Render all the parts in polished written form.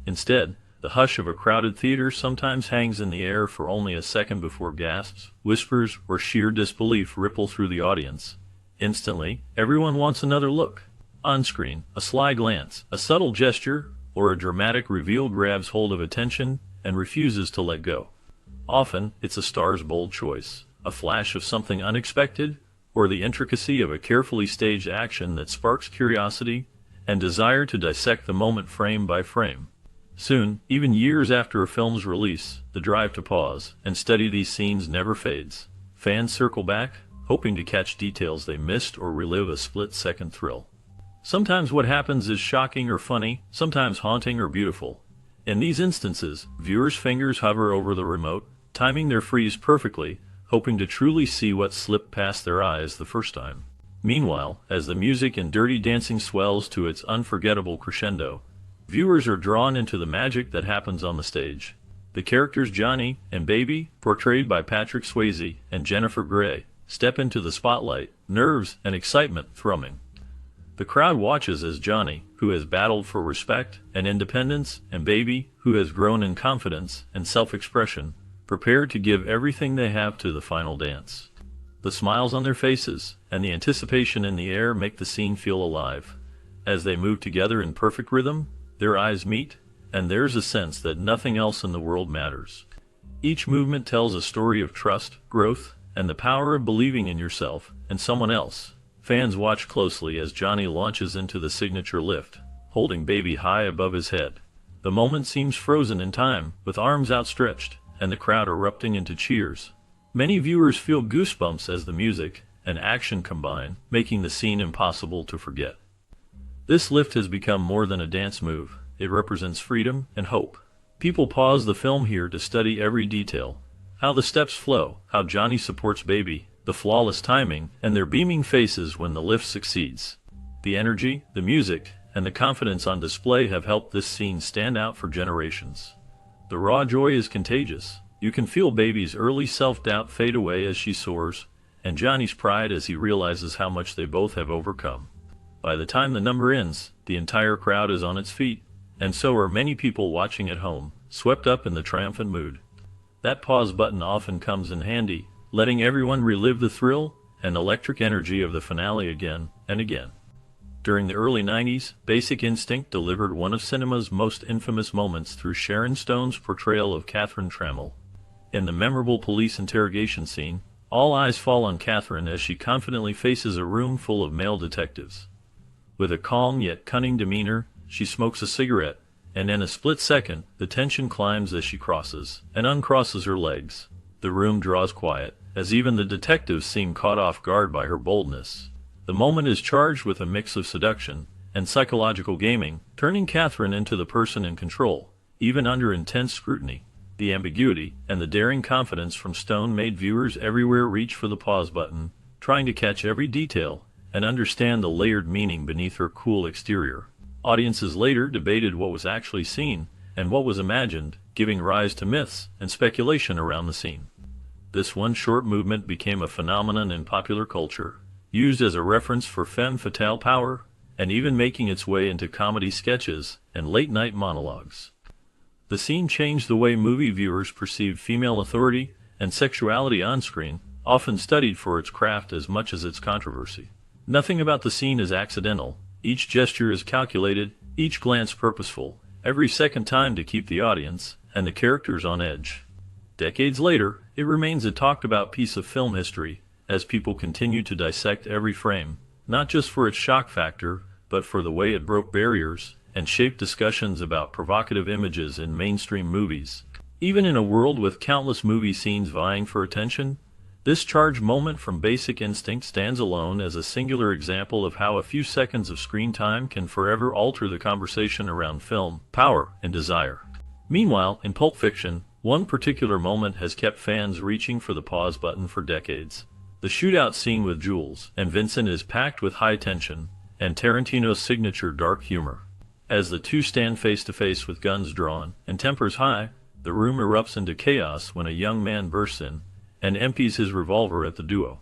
Instead, the hush of a crowded theater sometimes hangs in the air for only a second before gasps, whispers, or sheer disbelief ripple through the audience. Instantly, everyone wants another look. On screen, a sly glance, a subtle gesture, or a dramatic reveal grabs hold of attention and refuses to let go. Often, it's a star's bold choice, a flash of something unexpected, or the intricacy of a carefully staged action that sparks curiosity and desire to dissect the moment frame by frame. Soon, even years after a film's release, the drive to pause and study these scenes never fades. Fans circle back, hoping to catch details they missed or relive a split-second thrill. Sometimes what happens is shocking or funny, sometimes haunting or beautiful. In these instances, viewers' fingers hover over the remote, timing their freeze perfectly, hoping to truly see what slipped past their eyes the first time. Meanwhile, as the music in Dirty Dancing swells to its unforgettable crescendo, viewers are drawn into the magic that happens on the stage. The characters Johnny and Baby, portrayed by Patrick Swayze and Jennifer Grey, step into the spotlight, nerves and excitement thrumming. The crowd watches as Johnny, who has battled for respect and independence, and Baby, who has grown in confidence and self-expression, prepare to give everything they have to the final dance. The smiles on their faces and the anticipation in the air make the scene feel alive. As they move together in perfect rhythm, their eyes meet, and there's a sense that nothing else in the world matters. Each movement tells a story of trust, growth, and the power of believing in yourself and someone else. Fans watch closely as Johnny launches into the signature lift, holding Baby high above his head. The moment seems frozen in time, with arms outstretched, and the crowd erupting into cheers. Many viewers feel goosebumps as the music and action combine, making the scene impossible to forget. This lift has become more than a dance move. It represents freedom and hope. People pause the film here to study every detail. How the steps flow, how Johnny supports Baby, the flawless timing, and their beaming faces when the lift succeeds. The energy, the music, and the confidence on display have helped this scene stand out for generations. The raw joy is contagious. You can feel Baby's early self-doubt fade away as she soars, and Johnny's pride as he realizes how much they both have overcome. By the time the number ends, the entire crowd is on its feet, and so are many people watching at home, swept up in the triumphant mood. That pause button often comes in handy, letting everyone relive the thrill and electric energy of the finale again and again. During the early 90s, Basic Instinct delivered one of cinema's most infamous moments through Sharon Stone's portrayal of Catherine Trammell. In the memorable police interrogation scene, all eyes fall on Catherine as she confidently faces a room full of male detectives. With a calm yet cunning demeanor, she smokes a cigarette, and in a split second, the tension climbs as she crosses and uncrosses her legs. The room draws quiet, as even the detectives seem caught off guard by her boldness. The moment is charged with a mix of seduction and psychological gaming, turning Catherine into the person in control, even under intense scrutiny. The ambiguity and the daring confidence from Stone made viewers everywhere reach for the pause button, trying to catch every detail and understand the layered meaning beneath her cool exterior. Audiences later debated what was actually seen and what was imagined, giving rise to myths and speculation around the scene. This one short movement became a phenomenon in popular culture, used as a reference for femme fatale power, and even making its way into comedy sketches and late-night monologues. The scene changed the way movie viewers perceived female authority and sexuality on screen, often studied for its craft as much as its controversy. Nothing about the scene is accidental. Each gesture is calculated, each glance purposeful, every second timed to keep the audience and the characters on edge. Decades later, it remains a talked-about piece of film history, as people continue to dissect every frame, not just for its shock factor, but for the way it broke barriers and shaped discussions about provocative images in mainstream movies. Even in a world with countless movie scenes vying for attention, this charged moment from Basic Instinct stands alone as a singular example of how a few seconds of screen time can forever alter the conversation around film, power, and desire. Meanwhile, in Pulp Fiction, one particular moment has kept fans reaching for the pause button for decades. The shootout scene with Jules and Vincent is packed with high tension and Tarantino's signature dark humor. As the two stand face to face with guns drawn and tempers high, the room erupts into chaos when a young man bursts in and empties his revolver at the duo.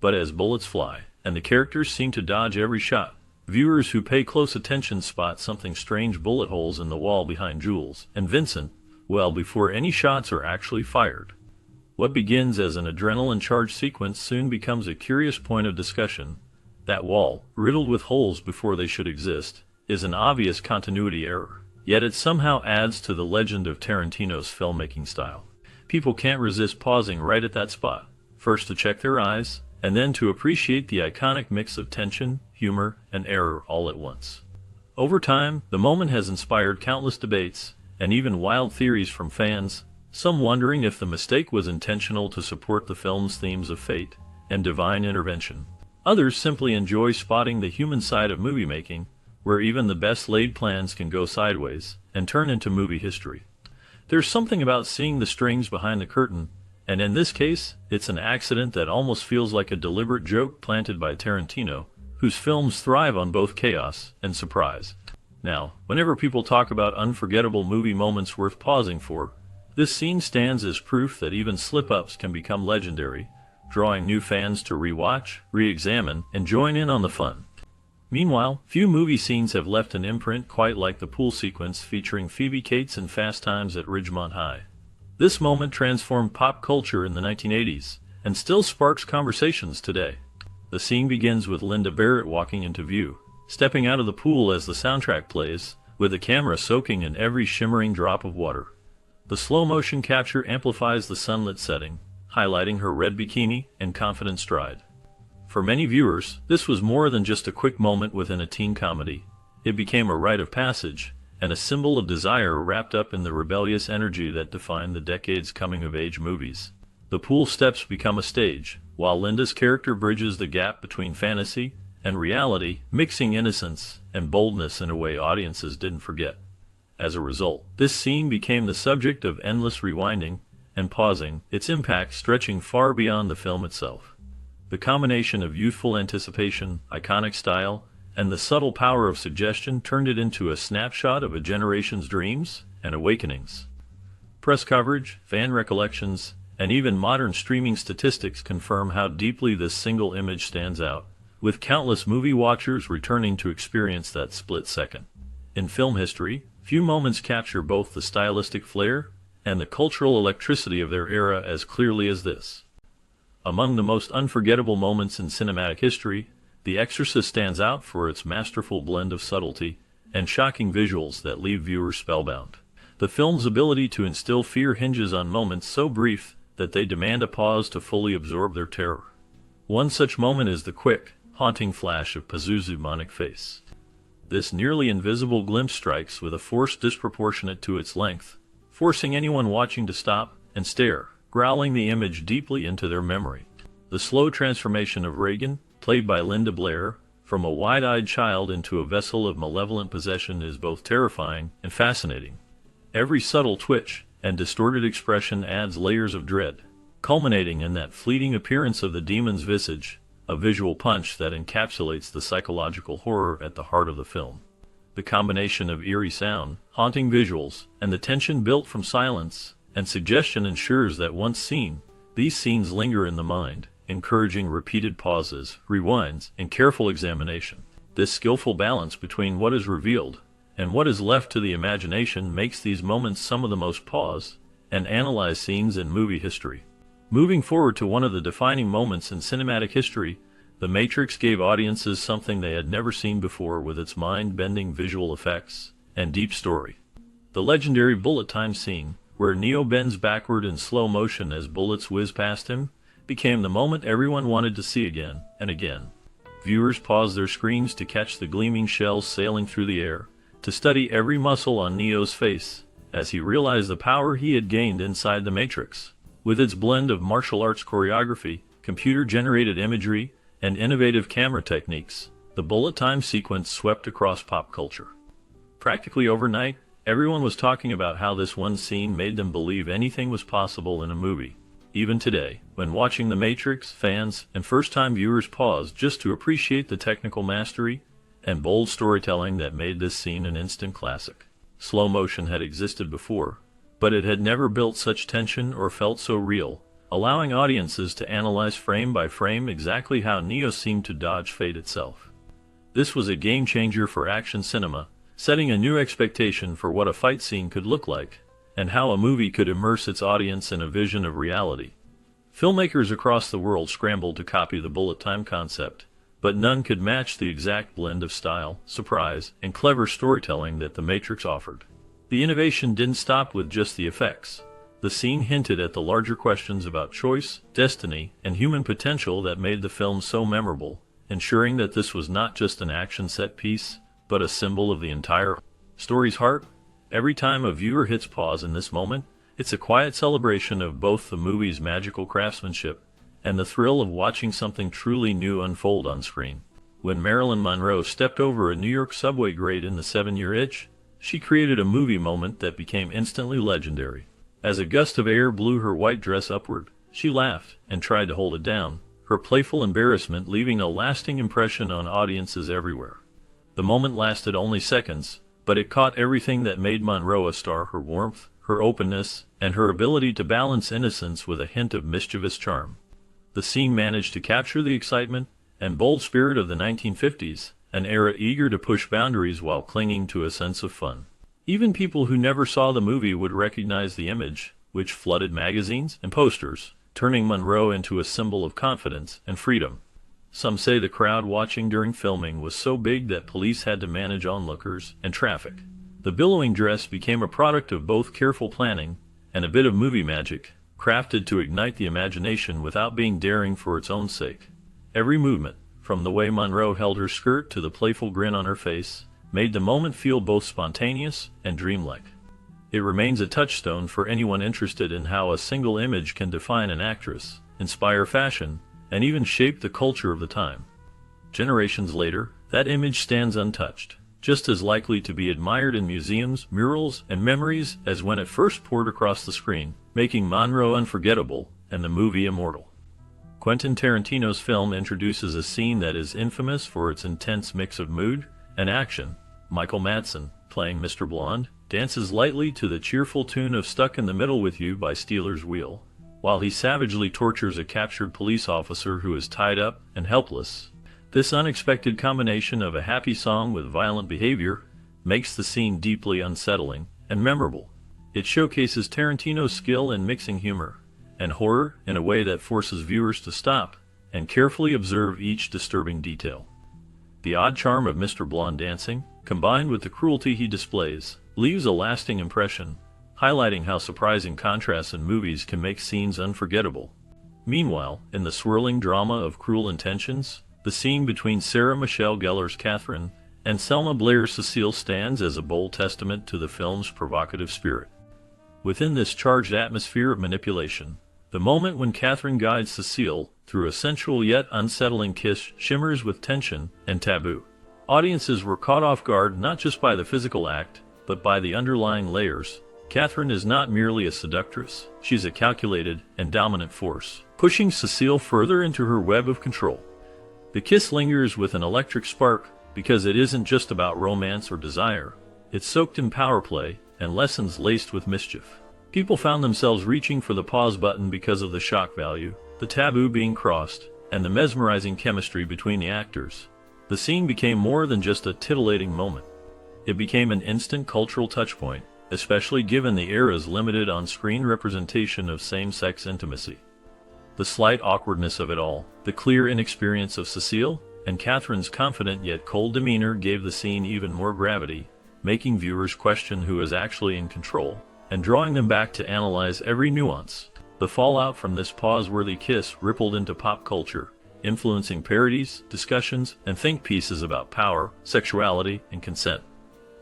But as bullets fly and the characters seem to dodge every shot, Viewers who pay close attention spot something strange: bullet holes in the wall behind Jules and Vincent, well before any shots are actually fired. What begins as an adrenaline-charged sequence soon becomes a curious point of discussion. That wall, riddled with holes before they should exist, is an obvious continuity error. Yet it somehow adds to the legend of Tarantino's filmmaking style. People can't resist pausing right at that spot, first to check their eyes, and then to appreciate the iconic mix of tension, humor, and error all at once. Over time, the moment has inspired countless debates, and even wild theories from fans, some wondering if the mistake was intentional to support the film's themes of fate and divine intervention. Others simply enjoy spotting the human side of movie making, where even the best laid plans can go sideways and turn into movie history. There's something about seeing the strings behind the curtain, and in this case, it's an accident that almost feels like a deliberate joke planted by Tarantino, whose films thrive on both chaos and surprise. Now, whenever people talk about unforgettable movie moments worth pausing for, this scene stands as proof that even slip-ups can become legendary, drawing new fans to rewatch, re-examine, and join in on the fun. Meanwhile, few movie scenes have left an imprint quite like the pool sequence featuring Phoebe Cates in Fast Times at Ridgemont High. This moment transformed pop culture in the 1980s, and still sparks conversations today. The scene begins with Linda Barrett walking into view, stepping out of the pool as the soundtrack plays, with the camera soaking in every shimmering drop of water. The slow-motion capture amplifies the sunlit setting, highlighting her red bikini and confident stride. For many viewers, this was more than just a quick moment within a teen comedy. It became a rite of passage, and a symbol of desire wrapped up in the rebellious energy that defined the decade's coming-of-age movies. The pool steps become a stage, while Linda's character bridges the gap between fantasy and reality, mixing innocence and boldness in a way audiences didn't forget. As a result, this scene became the subject of endless rewinding and pausing, its impact stretching far beyond the film itself. The combination of youthful anticipation, iconic style, and the subtle power of suggestion turned it into a snapshot of a generation's dreams and awakenings. Press coverage, fan recollections, and even modern streaming statistics confirm how deeply this single image stands out, with countless movie watchers returning to experience that split second. In film history, few moments capture both the stylistic flair and the cultural electricity of their era as clearly as this. Among the most unforgettable moments in cinematic history, The Exorcist stands out for its masterful blend of subtlety and shocking visuals that leave viewers spellbound. The film's ability to instill fear hinges on moments so brief that they demand a pause to fully absorb their terror. One such moment is the quick, haunting flash of Pazuzu's demonic face. This nearly invisible glimpse strikes with a force disproportionate to its length, forcing anyone watching to stop and stare, growling the image deeply into their memory. The slow transformation of Regan, played by Linda Blair, from a wide-eyed child into a vessel of malevolent possession is both terrifying and fascinating. Every subtle twitch and distorted expression adds layers of dread, culminating in that fleeting appearance of the demon's visage, a visual punch that encapsulates the psychological horror at the heart of the film. The combination of eerie sound, haunting visuals, and the tension built from silence and suggestion ensures that once seen, these scenes linger in the mind, encouraging repeated pauses, rewinds, and careful examination. This skillful balance between what is revealed and what is left to the imagination makes these moments some of the most paused and analyzed scenes in movie history. Moving forward to one of the defining moments in cinematic history, The Matrix gave audiences something they had never seen before with its mind-bending visual effects and deep story. The legendary bullet time scene, where Neo bends backward in slow motion as bullets whiz past him, became the moment everyone wanted to see again and again. Viewers paused their screens to catch the gleaming shells sailing through the air, to study every muscle on Neo's face, as he realized the power he had gained inside the Matrix. With its blend of martial arts choreography, computer-generated imagery, and innovative camera techniques, the bullet time sequence swept across pop culture. Practically overnight, everyone was talking about how this one scene made them believe anything was possible in a movie. Even today, when watching The Matrix, fans and first-time viewers pause just to appreciate the technical mastery and bold storytelling that made this scene an instant classic. Slow motion had existed before, but it had never built such tension or felt so real, allowing audiences to analyze frame by frame exactly how Neo seemed to dodge fate itself. This was a game-changer for action cinema, setting a new expectation for what a fight scene could look like, and how a movie could immerse its audience in a vision of reality. Filmmakers across the world scrambled to copy the bullet time concept, but none could match the exact blend of style, surprise, and clever storytelling that The Matrix offered. The innovation didn't stop with just the effects. The scene hinted at the larger questions about choice, destiny, and human potential that made the film so memorable, ensuring that this was not just an action set piece, but a symbol of the entire story's heart. Every time a viewer hits pause in this moment, it's a quiet celebration of both the movie's magical craftsmanship and the thrill of watching something truly new unfold on screen. When Marilyn Monroe stepped over a New York subway grate in The 7-Year Itch, she created a movie moment that became instantly legendary. As a gust of air blew her white dress upward, she laughed and tried to hold it down, her playful embarrassment leaving a lasting impression on audiences everywhere. The moment lasted only seconds, but it caught everything that made Monroe a star: her warmth, her openness, and her ability to balance innocence with a hint of mischievous charm. The scene managed to capture the excitement and bold spirit of the 1950s, an era eager to push boundaries while clinging to a sense of fun. Even people who never saw the movie would recognize the image, which flooded magazines and posters, turning Monroe into a symbol of confidence and freedom. Some say the crowd watching during filming was so big that police had to manage onlookers and traffic. The billowing dress became a product of both careful planning and a bit of movie magic, crafted to ignite the imagination without being daring for its own sake. Every movement, from the way Monroe held her skirt to the playful grin on her face, made the moment feel both spontaneous and dreamlike. It remains a touchstone for anyone interested in how a single image can define an actress, inspire fashion, and even shape the culture of the time. Generations later, that image stands untouched, just as likely to be admired in museums, murals, and memories as when it first poured across the screen, making Monroe unforgettable and the movie immortal. Quentin Tarantino's film introduces a scene that is infamous for its intense mix of mood and action. Michael Madsen, playing Mr. Blonde, dances lightly to the cheerful tune of Stuck in the Middle with You by Stealers Wheel, while he savagely tortures a captured police officer who is tied up and helpless. This unexpected combination of a happy song with violent behavior makes the scene deeply unsettling and memorable. It showcases Tarantino's skill in mixing humor and horror in a way that forces viewers to stop and carefully observe each disturbing detail. The odd charm of Mr. Blonde dancing, combined with the cruelty he displays, leaves a lasting impression, highlighting how surprising contrasts in movies can make scenes unforgettable. Meanwhile, in the swirling drama of Cruel Intentions, the scene between Sarah Michelle Gellar's Catherine and Selma Blair's Cecile stands as a bold testament to the film's provocative spirit. Within this charged atmosphere of manipulation, the moment when Catherine guides Cecile through a sensual yet unsettling kiss shimmers with tension and taboo. Audiences were caught off guard not just by the physical act, but by the underlying layers. Catherine is not merely a seductress, she's a calculated and dominant force, pushing Cecile further into her web of control. The kiss lingers with an electric spark because it isn't just about romance or desire. It's soaked in power play and lessons laced with mischief. People found themselves reaching for the pause button because of the shock value, the taboo being crossed, and the mesmerizing chemistry between the actors. The scene became more than just a titillating moment. It became an instant cultural touchpoint, especially given the era's limited on-screen representation of same-sex intimacy. The slight awkwardness of it all, the clear inexperience of Cecile, and Catherine's confident yet cold demeanor gave the scene even more gravity, making viewers question who is actually in control, and drawing them back to analyze every nuance. The fallout from this pause-worthy kiss rippled into pop culture, influencing parodies, discussions, and think pieces about power, sexuality, and consent.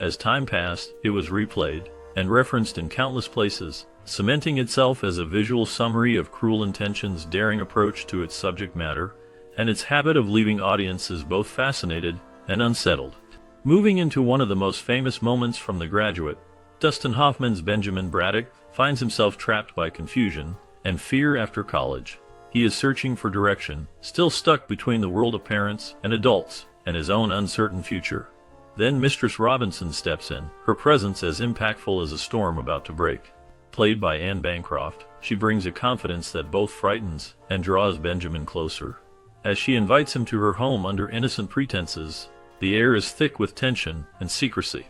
As time passed, it was replayed and referenced in countless places, cementing itself as a visual summary of Cruel Intentions' daring approach to its subject matter and its habit of leaving audiences both fascinated and unsettled. Moving into one of the most famous moments from The Graduate, Dustin Hoffman's Benjamin Braddock finds himself trapped by confusion and fear after college. He is searching for direction, still stuck between the world of parents and adults and his own uncertain future. Then Mistress Robinson steps in, her presence as impactful as a storm about to break. Played by Anne Bancroft, she brings a confidence that both frightens and draws Benjamin closer. As she invites him to her home under innocent pretenses, The air is thick with tension and secrecy.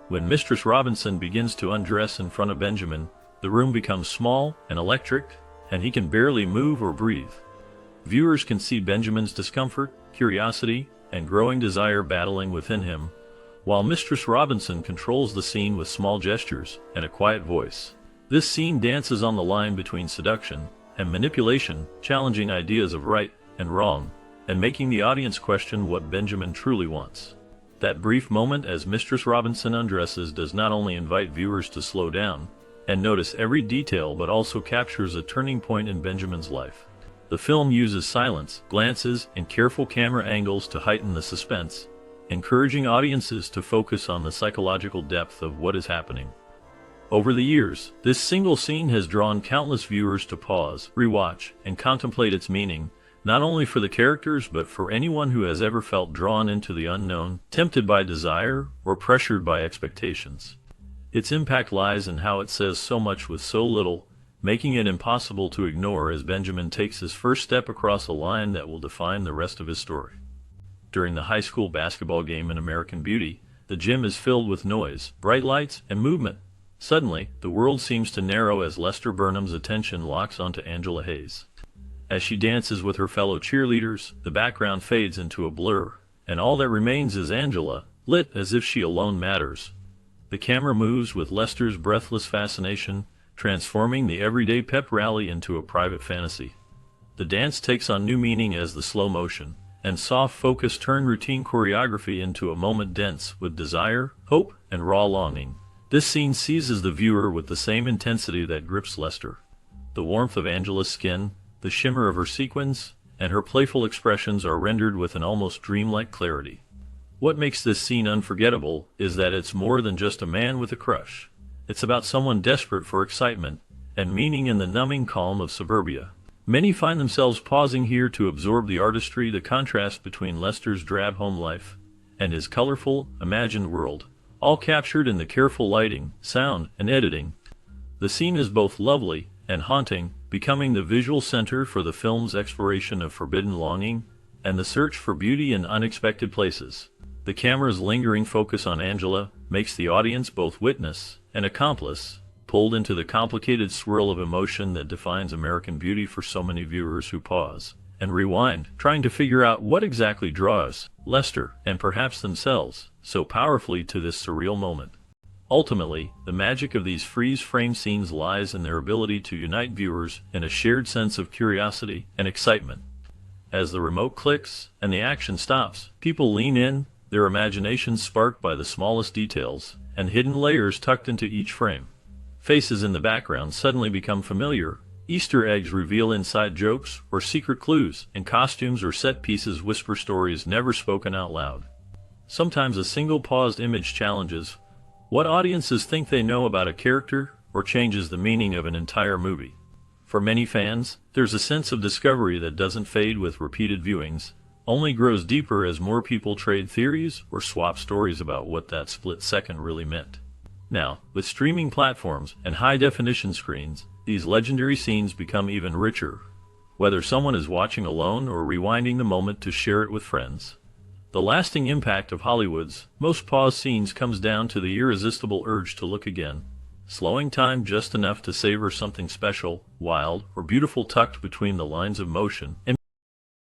When Mistress Robinson begins to undress in front of Benjamin, the room becomes small and electric, and he can barely move or breathe. Viewers can see Benjamin's discomfort, curiosity, and growing desire battling within him, while Mistress Robinson controls the scene with small gestures and a quiet voice. This scene dances on the line between seduction and manipulation, challenging ideas of right and wrong, and making the audience question what Benjamin truly wants. That brief moment as Mistress Robinson undresses does not only invite viewers to slow down and notice every detail but also captures a turning point in Benjamin's life. The film uses silence, glances, and careful camera angles to heighten the suspense, encouraging audiences to focus on the psychological depth of what is happening. Over the years, this single scene has drawn countless viewers to pause, rewatch, and contemplate its meaning, not only for the characters but for anyone who has ever felt drawn into the unknown, tempted by desire, or pressured by expectations. Its impact lies in how it says so much with so little, making it impossible to ignore as Benjamin takes his first step across a line that will define the rest of his story. During the high school basketball game in American Beauty, the gym is filled with noise, bright lights, and movement. Suddenly, the world seems to narrow as Lester Burnham's attention locks onto Angela Hayes. As she dances with her fellow cheerleaders, the background fades into a blur, and all that remains is Angela, lit as if she alone matters. The camera moves with Lester's breathless fascination, transforming the everyday pep rally into a private fantasy. The dance takes on new meaning as the slow motion and soft focus turn routine choreography into a moment dense with desire, hope, and raw longing. This scene seizes the viewer with the same intensity that grips Lester. The warmth of Angela's skin, the shimmer of her sequins, and her playful expressions are rendered with an almost dreamlike clarity. What makes this scene unforgettable is that it's more than just a man with a crush. It's about someone desperate for excitement and meaning in the numbing calm of suburbia. Many find themselves pausing here to absorb the artistry, the contrast between Lester's drab home life and his colorful, imagined world, all captured in the careful lighting, sound, and editing. The scene is both lovely and haunting, becoming the visual center for the film's exploration of forbidden longing and the search for beauty in unexpected places. The camera's lingering focus on Angela makes the audience both witness and accomplice, pulled into the complicated swirl of emotion that defines American Beauty for so many viewers who pause and rewind, trying to figure out what exactly draws Lester, and perhaps themselves, so powerfully to this surreal moment. Ultimately, the magic of these freeze-frame scenes lies in their ability to unite viewers in a shared sense of curiosity and excitement. As the remote clicks and the action stops, people lean in, their imaginations sparked by the smallest details and hidden layers tucked into each frame. Faces in the background suddenly become familiar, Easter eggs reveal inside jokes or secret clues, and costumes or set pieces whisper stories never spoken out loud. Sometimes a single paused image challenges what audiences think they know about a character or changes the meaning of an entire movie. For many fans, there's a sense of discovery that doesn't fade with repeated viewings, only grows deeper as more people trade theories or swap stories about what that split second really meant. Now, with streaming platforms and high-definition screens, these legendary scenes become even richer, whether someone is watching alone or rewinding the moment to share it with friends. The lasting impact of Hollywood's most paused scenes comes down to the irresistible urge to look again, slowing time just enough to savor something special, wild, or beautiful tucked between the lines of motion, and